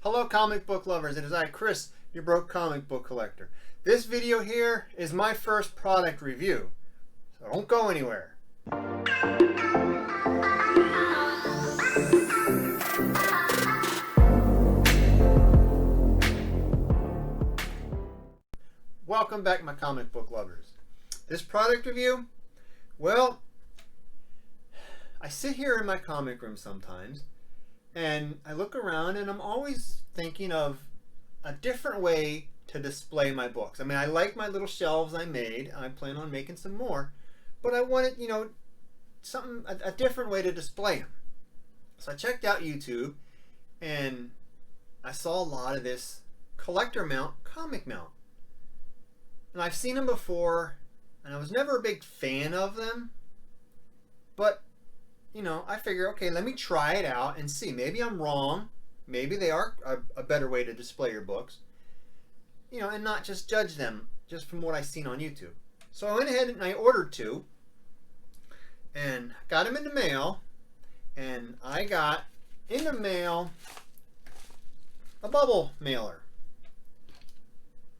Hello comic book lovers, it is I, Chris, your broke comic book collector. This video here is my first product review, so don't go anywhere. Welcome back, my comic book lovers. This product review, well, I sit here in my comic room sometimes and I look around and I'm always thinking of a different way to display my books. I mean, I like my little shelves I made. I plan on making some more, but I wanted, a different way to display them. So I checked out YouTube and I saw a lot of this collector mount, comic mount. And I've seen them before and I was never a big fan of them, but I figure, okay, let me try it out and see. Maybe I'm wrong. Maybe they are a better way to display your books. And not just judge them just from what I've seen on YouTube. So I went ahead and I ordered two and got them in the mail. And I got in the mail a bubble mailer.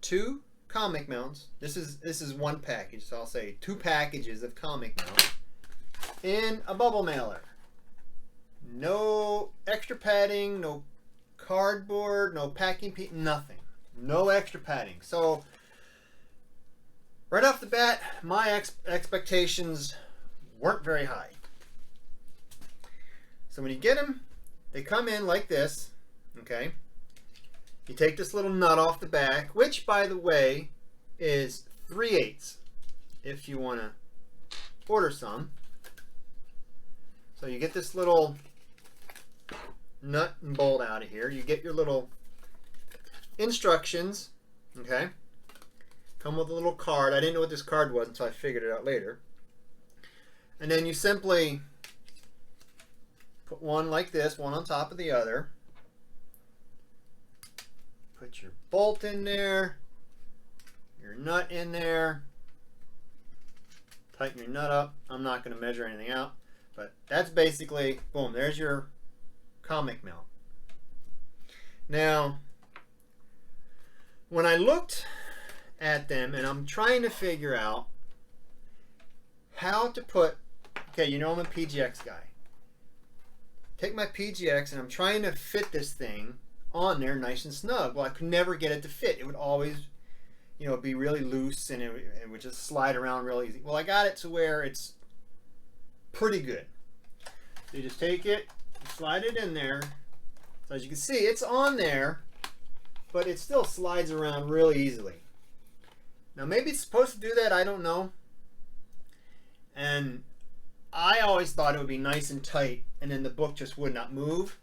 Two comic mounts. This is one package, so I'll say 2 packages of comic mounts in a bubble mailer. No extra padding, no cardboard, no packing piece, nothing. No extra padding. So right off the bat, my expectations weren't very high. So when you get them, they come in like this, okay? You take this little nut off the back, which by the way is 3/8 if you want to order some. So you get this little nut and bolt out of here. You get your little instructions, okay? Come with a little card. I didn't know what this card was until I figured it out later. And then you simply put one like this, one on top of the other. Put your bolt in there, your nut in there. Tighten your nut up. I'm not going to measure anything out. But that's basically, boom, there's your comic mount. Now, when I looked at them and I'm trying to figure out how to put, okay, I'm a PGX guy. Take my PGX and I'm trying to fit this thing on there nice and snug. Well, I could never get it to fit. It would always, be really loose and it would just slide around real easy. Well, I got it to where it's pretty good. So you just take it, slide it in there. So as you can see, it's on there, but it still slides around really easily. Now maybe it's supposed to do that, I don't know. And I always thought it would be nice and tight and then the book just would not move,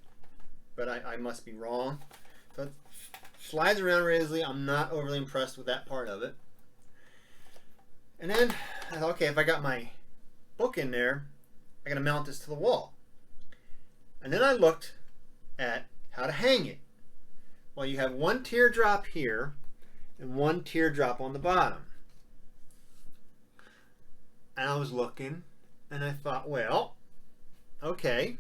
but I must be wrong. So it slides around really easily. I'm not overly impressed with that part of it. And then I thought, okay, if I got my book in there, I gotta mount this to the wall. And then I looked at how to hang it. Well, you have one teardrop here and one teardrop on the bottom. And I was looking and I thought, well, okay.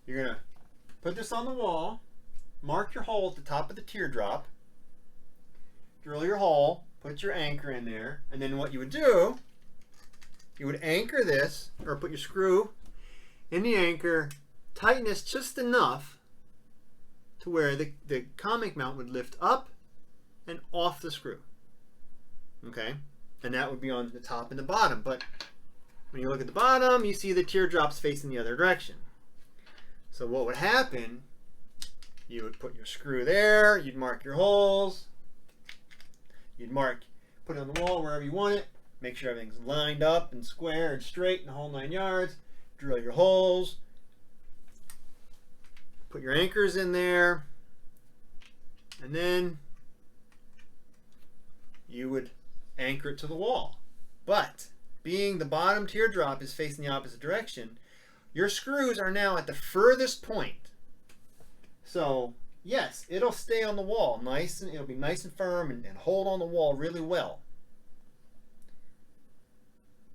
You're gonna put this on the wall, mark your hole at the top of the teardrop, drill your hole, put your anchor in there, and then what you would do, you would anchor this, or put your screw in the anchor, tighten this just enough to where the comic mount would lift up and off the screw. Okay? And that would be on the top and the bottom. But when you look at the bottom, you see the teardrops facing the other direction. So what would happen, you would put your screw there, you'd mark your holes, you'd put it on the wall wherever you want it, make sure everything's lined up and square and straight and the whole 9 yards. Drill your holes. Put your anchors in there. And then you would anchor it to the wall. But being the bottom teardrop is facing the opposite direction, your screws are now at the furthest point. So yes, it'll stay on the wall nice and it'll be nice and firm and hold on the wall really well.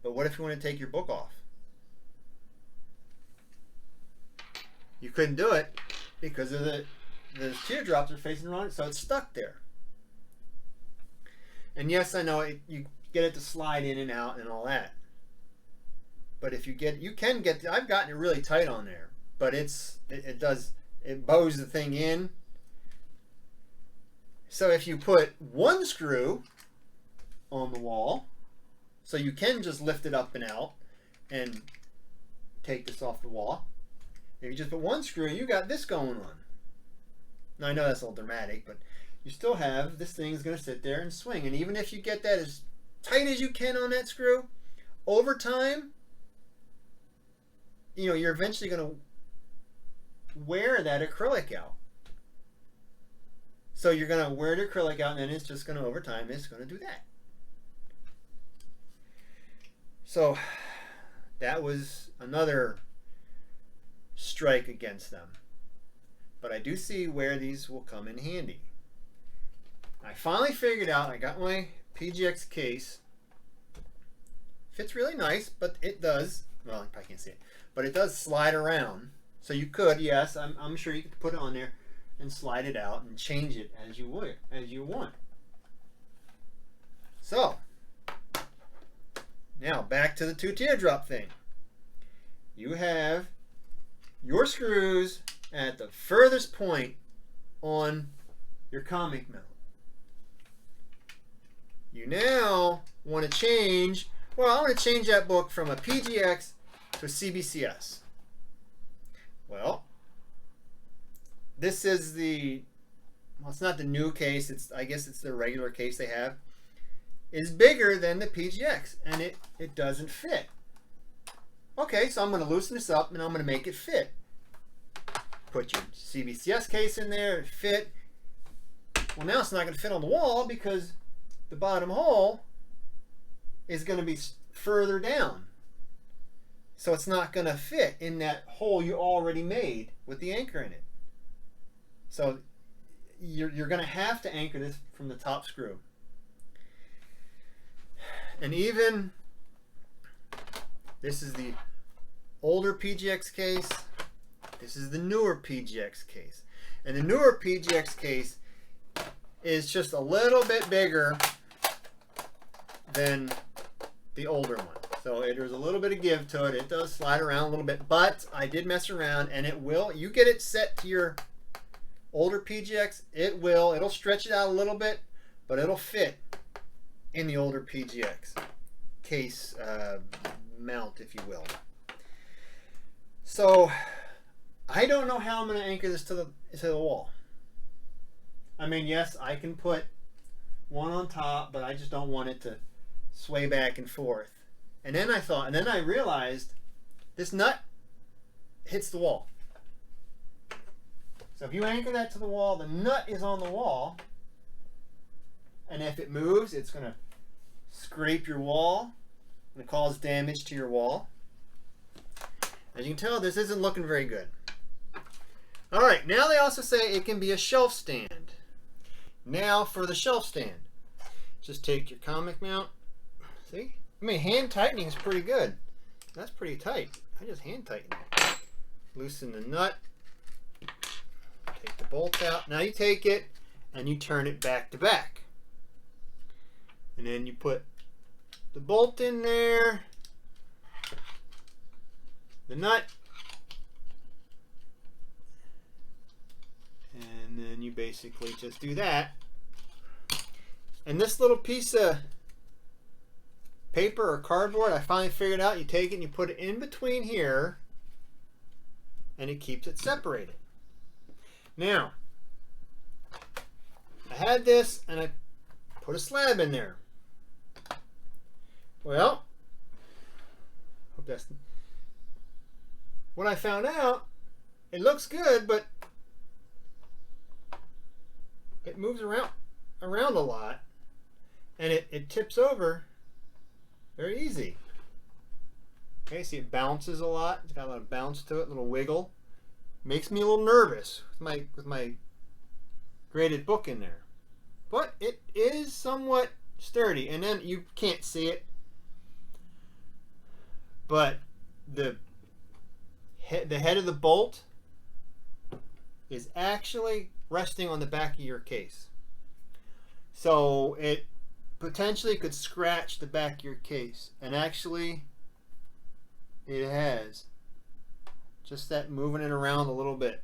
But what if you want to take your book off? You couldn't do it because of the teardrops are facing the wrong, so it's stuck there. And yes, I know you get it to slide in and out and all that. But if you can get, I've gotten it really tight on there, but it bows the thing in. So if you put one screw on the wall, so you can just lift it up and out and take this off the wall. If you just put one screw, you got this going on. Now I know that's a little dramatic, but you still have, this thing's going to sit there and swing. And even if you get that as tight as you can on that screw, over time, you know, you're eventually going to wear that acrylic out. So you're going to wear the acrylic out, and then it's just going to, over time, it's going to do that. So that was another strike against them. But I do see where these will come in handy. I finally figured out, I got my PGX case. Fits really nice, but it does, well, I can't see it, but it does slide around. So you could, yes, I'm sure you could put it on there and slide it out and change it as you want. So, now back to the two teardrop thing. You have your screws at the furthest point on your comic mount. You now want to change, well, I want to change that book from a PGX to a CBCS. Well, this is well, it's not the new case, I guess it's the regular case they have. It's bigger than the PGX, and it doesn't fit. Okay, so I'm going to loosen this up and I'm going to make it fit. Put your CBCS case in there, fit. Well, now it's not going to fit on the wall because the bottom hole is going to be further down. So it's not going to fit in that hole you already made with the anchor in it. So you're going to have to anchor this from the top screw. And even, this is the older PGX case, this is the newer PGX case. And the newer PGX case is just a little bit bigger than the older one. So there's a little bit of give to it. It does slide around a little bit, but I did mess around, and it will, you get it set to your older PGX, it'll stretch it out a little bit, but it'll fit in the older PGX case mount, if you will. So I don't know how I'm going to anchor this to the wall. I mean, yes, I can put one on top, but I just don't want it to sway back and forth. And then I realized this nut hits the wall. So if you anchor that to the wall, the nut is on the wall, and if it moves, it's going to scrape your wall and cause damage to your wall. As you can tell, this isn't looking very good. All right, now they also say it can be a shelf stand. Now for the shelf stand, just take your comic mount. See? I mean, hand tightening is pretty good. That's pretty tight. I just hand tighten it. Loosen the nut. Take the bolt out. Now you take it and you turn it back to back. And then you put the bolt in there, the nut, and then you basically just do that. And this little piece of paper or cardboard, I finally figured out, you take it and you put it in between here, and it keeps it separated. Now, I had this and I put a slab in there. Well, hope that's what I found out. It looks good, but it moves around a lot, and it tips over very easy. Okay, see, it bounces a lot. It's got a lot of bounce to it, a little wiggle. Makes me a little nervous with my graded book in there, but it is somewhat sturdy. And then you can't see it, but the head of the bolt is actually resting on the back of your case. So it potentially could scratch the back of your case. And actually, it has. Just that moving it around a little bit.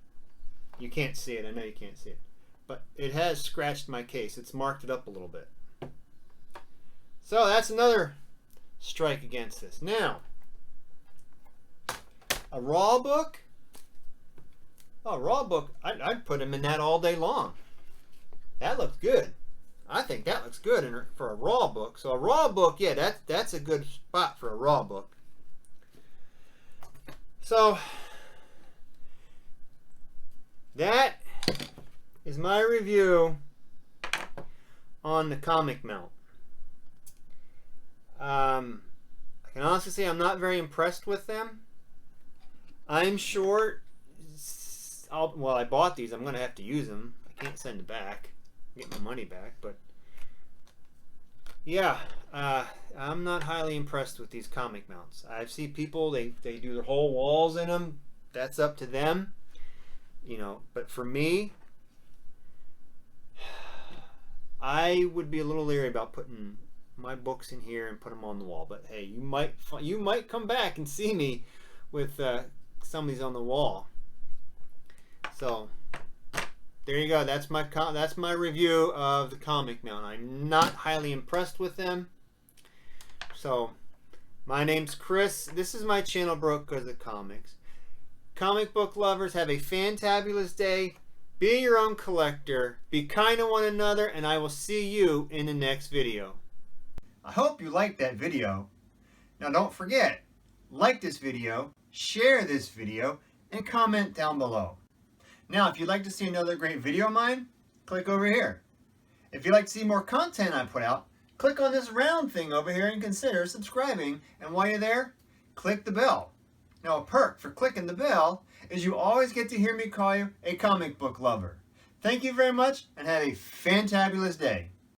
You can't see it. I know you can't see it. But it has scratched my case. It's marked it up a little bit. So that's another strike against this. Now, a raw book. Oh, a raw book. I'd put them in that all day long. That looks good. I think that looks good for a raw book. So a raw book, yeah, that's a good spot for a raw book. So that is my review on the comic mount. I can honestly say I'm not very impressed with them. I'm sure, well, I bought these. I'm going to have to use them. I can't send them back, get my money back, but yeah, I'm not highly impressed with these comic mounts. I've seen people, they do their whole walls in them. That's up to them, you know, but for me, I would be a little leery about putting my books in here and put them on the wall. But hey, you might come back and see me with some of these on the wall. So there you go. That's my review of the comic mount. I'm not highly impressed with them. So my name's Chris. This is my channel, Broke Because of Comics. Comic book lovers, have a fantabulous day. Be your own collector. Be kind to one another, and I will see you in the next video. I hope you liked that video. Now don't forget, like this video, share this video, and comment down below. Now if you'd like to see another great video of mine, click over here. If you'd like to see more content I put out, click on this round thing over here and consider subscribing. And while you're there, click the bell. Now a perk for clicking the bell is you always get to hear me call you a comic book lover. Thank you very much and have a fantabulous day.